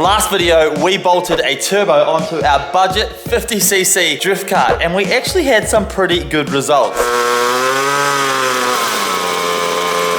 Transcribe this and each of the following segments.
Last video, we bolted a turbo onto our budget 50cc drift kart, and we actually had some pretty good results.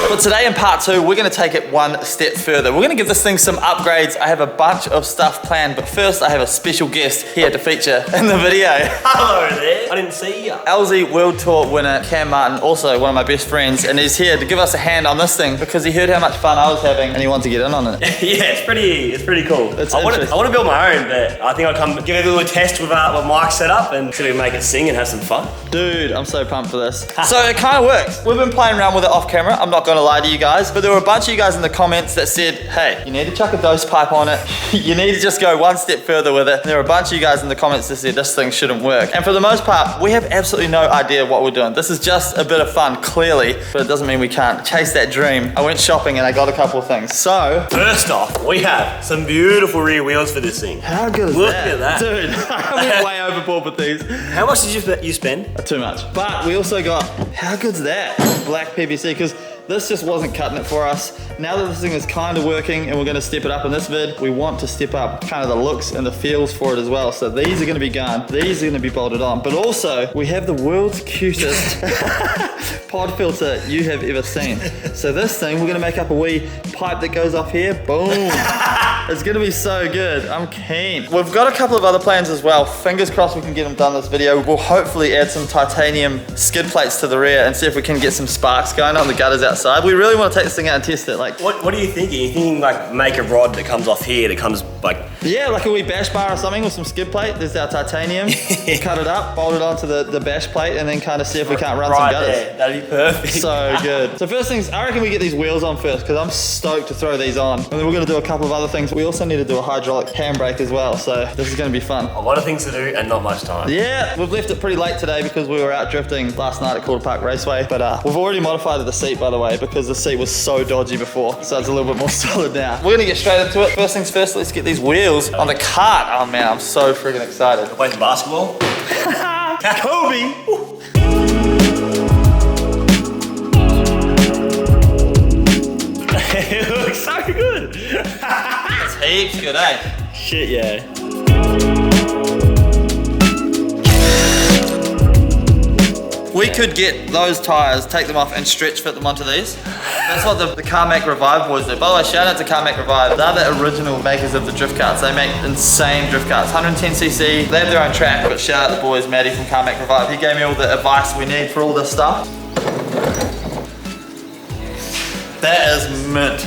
But today in part 2, we're gonna take it one step further. We're gonna give this thing some upgrades. I have a bunch of stuff planned, but first I have a special guest here to feature in the video. Hello there, I didn't see you. LZ World Tour winner Cam Martin, also one of my best friends, and he's here to give us a hand on this thing because he heard how much fun I was having and he wants to get in on it. Yeah, it's pretty cool. I want to build my own, but I think I'll come give it a little test with Mike's setup and see if we can make it sing and have some fun. Dude, I'm so pumped for this. So it kind of works. We've been playing around with it off camera. I'm not gonna lie to you guys, but there were a bunch of you guys in the comments that said, hey, you need to chuck a dose pipe on it. You need to just go one step further with it. And there were a bunch of you guys in the comments that said this thing shouldn't work. And for the most part, we have absolutely no idea what we're doing. This is just a bit of fun, clearly, but it doesn't mean we can't chase that dream. I went shopping and I got a couple of things. So, first off, we have some beautiful rear wheels for this thing. how good is Look that? at that. Dude, I went way overboard with these. How much did you spend? Too much. But we also got, how good's that? Black PVC, because this just wasn't cutting it for us. Now that this thing is kind of working and we're gonna step it up in this vid, we want to step up kind of the looks and the feels for it as well. So these are gonna be gone, these are gonna be bolted on. But also, we have the world's cutest pod filter you have ever seen. So this thing, we're gonna make up a wee pipe that goes off here, boom. It's gonna be so good, I'm keen. We've got a couple of other plans as well. Fingers crossed we can get them done this video. We'll hopefully add some titanium skid plates to the rear and see if we can get some sparks going on the gutters outside. We really want to take this thing out and test it. Like, What are you thinking? Are you thinking like make a rod that comes off here that comes like... yeah, like a wee bash bar or something with some skid plate. There's our titanium. Cut it up, bolt it onto the bash plate, and then kind of see if we can't run some gutters. There. That'd be perfect. So good. So first things, I reckon we get these wheels on first because I'm stoked to throw these on. And then we're gonna do a couple of other things. We also need to do a hydraulic handbrake as well. So this is gonna be fun. A lot of things to do and not much time. Yeah, we've left it pretty late today because we were out drifting last night at Calder Park Raceway. But we've already modified the seat, by the way, because the seat was so dodgy before. So it's a little bit more solid now. We're gonna get straight into it. First things first, let's get these wheels on the kart. Oh man, I'm so freaking excited. Play some basketball. Kobe! It looks so good. It's heaps good, eh? Shit, yeah. We could get those tires, take them off and stretch fit them onto these. That's what the CarMac Revive boys do. By the way, shout out to CarMac Revive. They're the original makers of the drift karts. They make insane drift karts, 110cc. They have their own track, but shout out the boys, Maddie from CarMac Revive. He gave me all the advice we need for all this stuff. That is mint.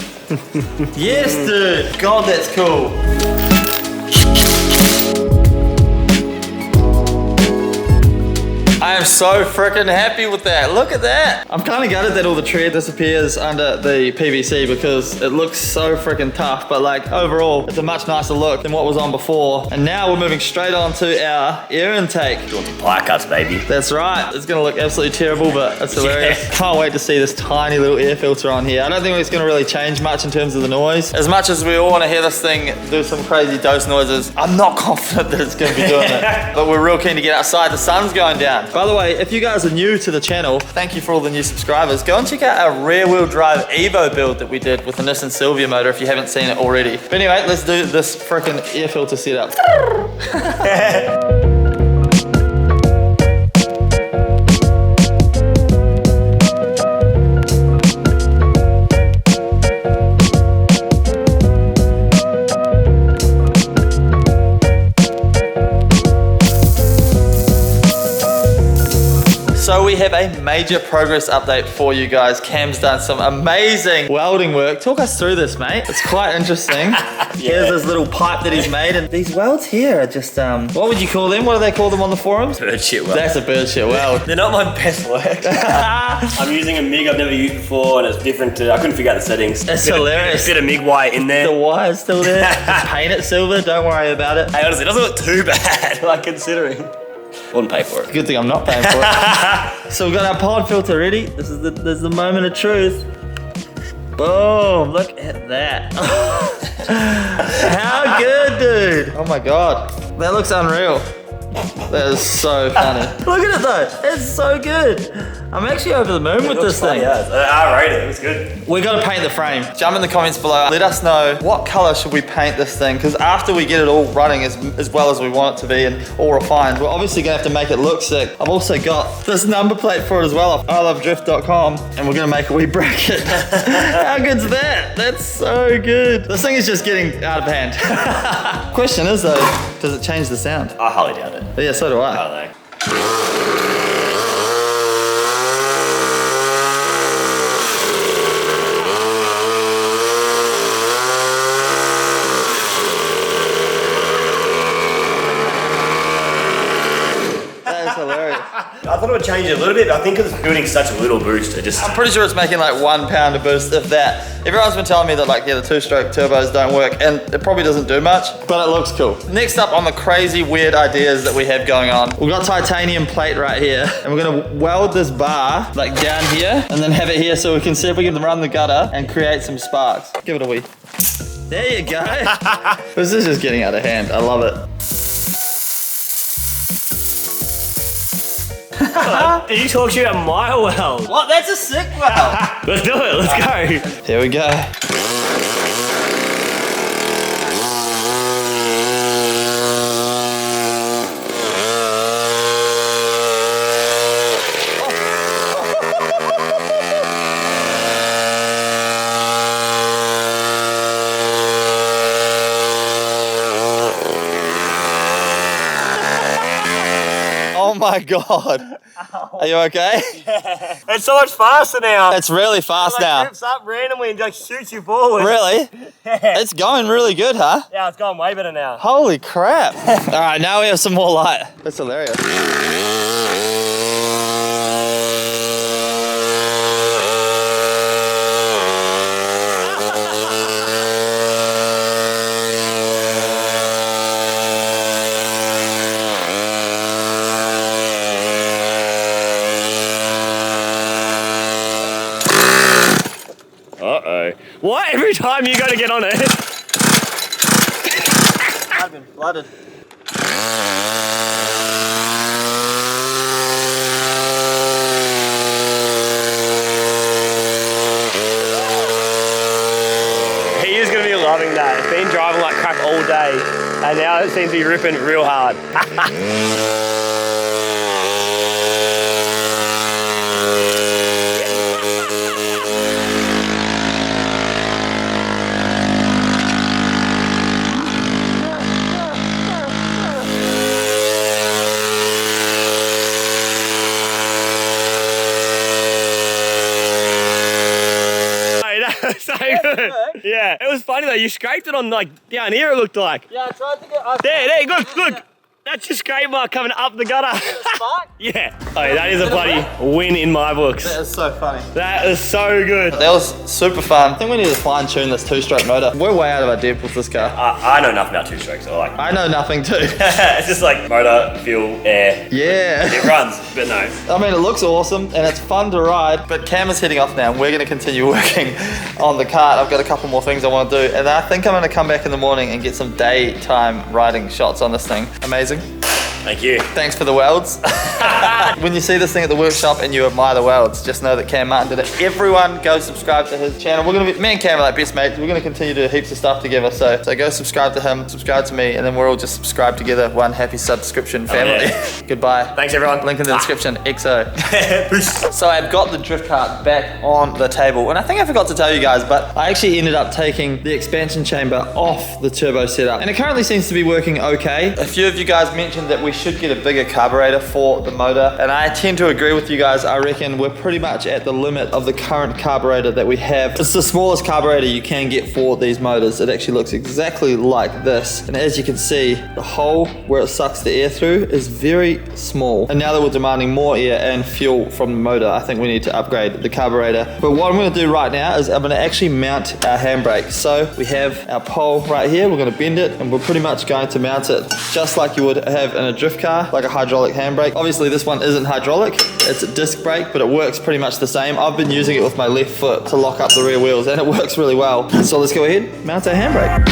Yes, dude. God, that's cool. I am so freaking happy with that. Look at that. I'm kind of gutted that all the tread disappears under the PVC because it looks so freaking tough, but like overall, it's a much nicer look than what was on before. And now we're moving straight on to our air intake. Doing some pie cuts, baby. That's right. It's gonna look absolutely terrible, but it's hilarious. Yeah. Can't wait to see this tiny little air filter on here. I don't think it's gonna really change much in terms of the noise. As much as we all wanna hear this thing do some crazy dose noises, I'm not confident that it's gonna be doing it. But we're real keen to get outside. The sun's going down. By the way, if you guys are new to the channel, thank you for all the new subscribers. Go and check out our rear wheel drive Evo build that we did with the Nissan Silvia motor if you haven't seen it already. But anyway, let's do this freaking air filter setup. So we have a major progress update for you guys. Cam's done some amazing welding work. Talk us through this, mate. It's quite interesting. Here's this little pipe that he's made, and these welds here are just, what would you call them? What do they call them on the forums? Bird shit weld. That's a bird shit weld. They're not my best work. I'm using a MIG I've never used before, and it's different to, I couldn't figure out the settings. It's hilarious. A bit of MIG wire in there. The wire's still there. Just paint it silver, don't worry about it. Hey, honestly, it doesn't look too bad, like considering. Wouldn't pay for it. Good thing I'm not paying for it. So we've got our pod filter ready. This is the moment of truth. Boom, look at that. How good, dude. Oh my God, that looks unreal. That is so funny. Look at it though, it's so good. I'm actually over the moon with this thing. Yeah, I rate it. It was good. We got to paint the frame. Jump in the comments below. Let us know what color should we paint this thing, because after we get it all running as well as we want it to be and all refined, we're obviously gonna have to make it look sick. I've also got this number plate for it as well off ilovedrift.com, and we're gonna make a wee bracket. How good's that? That's so good. This thing is just getting out of hand. Question is though, does it change the sound? I highly doubt it. Yeah, so do I. I don't know. Hilarious. I thought it would change it a little bit, but I think because it's building such a little boost, it just... I'm pretty sure it's making like 1 pound of boost, if that. Everyone's been telling me that like, yeah, the 2-stroke turbos don't work, and it probably doesn't do much, but it looks cool. Next up on the crazy weird ideas that we have going on, we've got titanium plate right here, and we're gonna weld this bar like down here, and then have it here so we can see if we can run the gutter and create some sparks. Give it a wee. There you go. This is just getting out of hand. I love it. Are you talking about my weld? What? That's a sick weld. Let's do it. Let's go. Here we go. Oh my God. Are you okay? Yeah. It's so much faster now. It's really fast it now. It up randomly and like shoots you forward. Really? Yeah. It's going really good, huh? Yeah, it's going way better now. Holy crap. All right, now we have some more light. That's hilarious. Uh-oh. What? Every time you got to get on it? I've been flooded. He is going to be loving that. It's been driving like crap all day, and now it seems to be ripping real hard. So good. Yeah, it was funny though. You scraped it on like down here. It looked like. Yeah, I tried to get... There, look. That's your scrape mark coming up the gutter. Spark? Yeah. Oh, that is a bloody win in my books. That is so funny. That is so good. That was super fun. I think we need to fine tune this 2-stroke motor. We're way out of our depth with this car. I know nothing about 2-strokes. I know nothing too. It's just like motor, fuel, air. Yeah. It runs, but no. I mean, it looks awesome and it's fun to ride, but Cam is heading off now and we're going to continue working on the kart. I've got a couple more things I want to do, and I think I'm going to come back in the morning and get some daytime riding shots on this thing. Amazing. Thank you. Thanks for the welds. When you see this thing at the workshop and you admire the welds, just know that Cam Martin did it. Everyone go subscribe to his channel. Me and Cam are like best mates. We're gonna continue to do heaps of stuff together. So go subscribe to him, subscribe to me, and then we're all just subscribed together. One happy subscription family. Yeah. Goodbye. Thanks everyone. Link in the description, XO. Peace. So I've got the drift cart back on the table, and I think I forgot to tell you guys, but I actually ended up taking the expansion chamber off the turbo setup, and it currently seems to be working okay. A few of you guys mentioned that we should get a bigger carburetor for the motor, and I tend to agree with you guys. I reckon we're pretty much at the limit of the current carburetor that we have. It's the smallest carburetor you can get for these motors. It actually looks exactly like this, and as you can see, the hole where it sucks the air through is very small. And now that we're demanding more air and fuel from the motor, I think we need to upgrade the carburetor. But what I'm going to do right now is I'm going to actually mount our handbrake. So we have our pole right here, we're going to bend it, and we're pretty much going to mount it just like you would have in a drift car, like a hydraulic handbrake. Obviously this one isn't hydraulic, it's a disc brake, but it works pretty much the same. I've been using it with my left foot to lock up the rear wheels, and it works really well. So let's go ahead, mount our handbrake.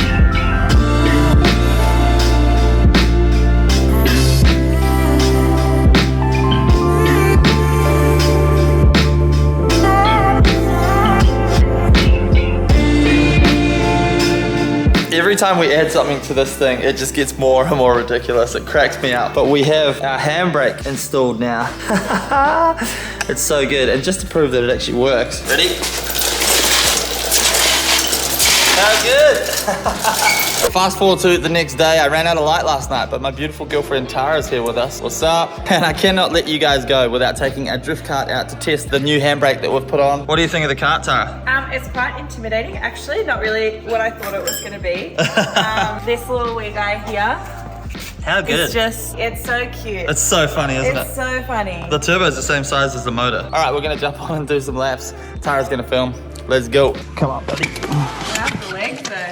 time we add something to this thing, it just gets more and more ridiculous. It cracks me up. But we have our handbrake installed now. It's so good. And just to prove that it actually works. Ready? How good! Fast forward to the next day. I ran out of light last night, but my beautiful girlfriend Tara's here with us. What's up? And I cannot let you guys go without taking a drift cart out to test the new handbrake that we've put on. What do you think of the cart, Tara? It's quite intimidating, actually. Not really what I thought it was going to be. This little wee guy here. How good? It's so cute. It's so funny, isn't it? It's so funny. The turbo is the same size as the motor. All right, we're gonna jump on and do some laps. Tara's gonna film. Let's go. Come on, buddy. Without the legs, though.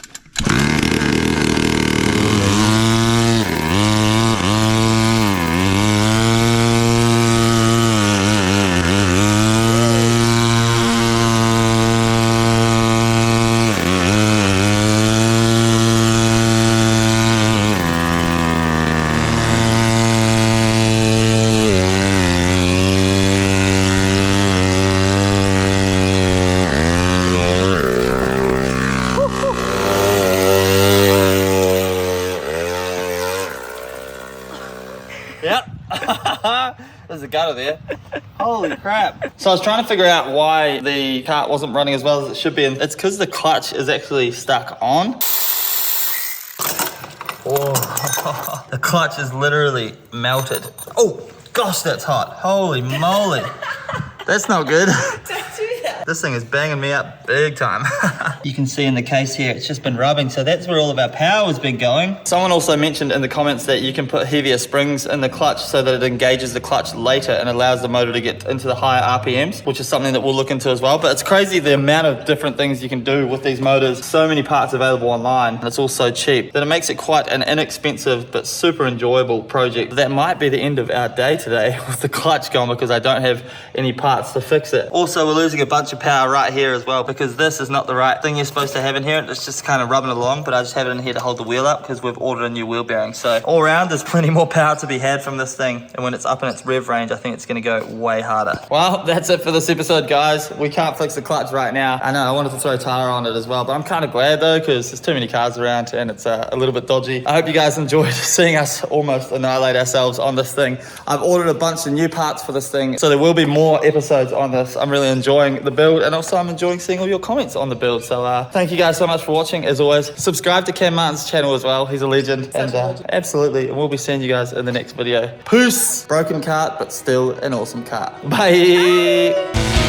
Yep. There's a gutter there. Holy crap. So I was trying to figure out why the cart wasn't running as well as it should be, and it's because the clutch is actually stuck on. Oh, the clutch is literally melted. Oh, gosh, that's hot. Holy moly. That's not good. Don't do that. This thing is banging me up big time. You can see in the case here, it's just been rubbing. So that's where all of our power has been going. Someone also mentioned in the comments that you can put heavier springs in the clutch so that it engages the clutch later and allows the motor to get into the higher RPMs, which is something that we'll look into as well. But it's crazy the amount of different things you can do with these motors. So many parts available online, and it's all so cheap that it makes it quite an inexpensive but super enjoyable project. That might be the end of our day today with the clutch gone because I don't have any parts to fix it. Also, we're losing a bunch of power right here as well because this is not the right thing you're supposed to have in here. It's just kind of rubbing along, but I just have it in here to hold the wheel up because we've ordered a new wheel bearing. So all around, there's plenty more power to be had from this thing. And when it's up in its rev range, I think it's going to go way harder. Well, that's it for this episode, guys. We can't fix the clutch right now. I know I wanted to throw Tara on it as well, but I'm kind of glad though because there's too many cars around and it's a little bit dodgy. I hope you guys enjoyed seeing us almost annihilate ourselves on this thing. I've ordered a bunch of new parts for this thing, so there will be more episodes on this. I'm really enjoying the build, and also I'm enjoying seeing all your comments on the build. So thank you guys so much for watching. As always, subscribe to Cam Martin's channel as well. He's a legend. Absolutely, and we'll be seeing you guys in the next video. Peace. Broken cart, but still an awesome cart. Bye.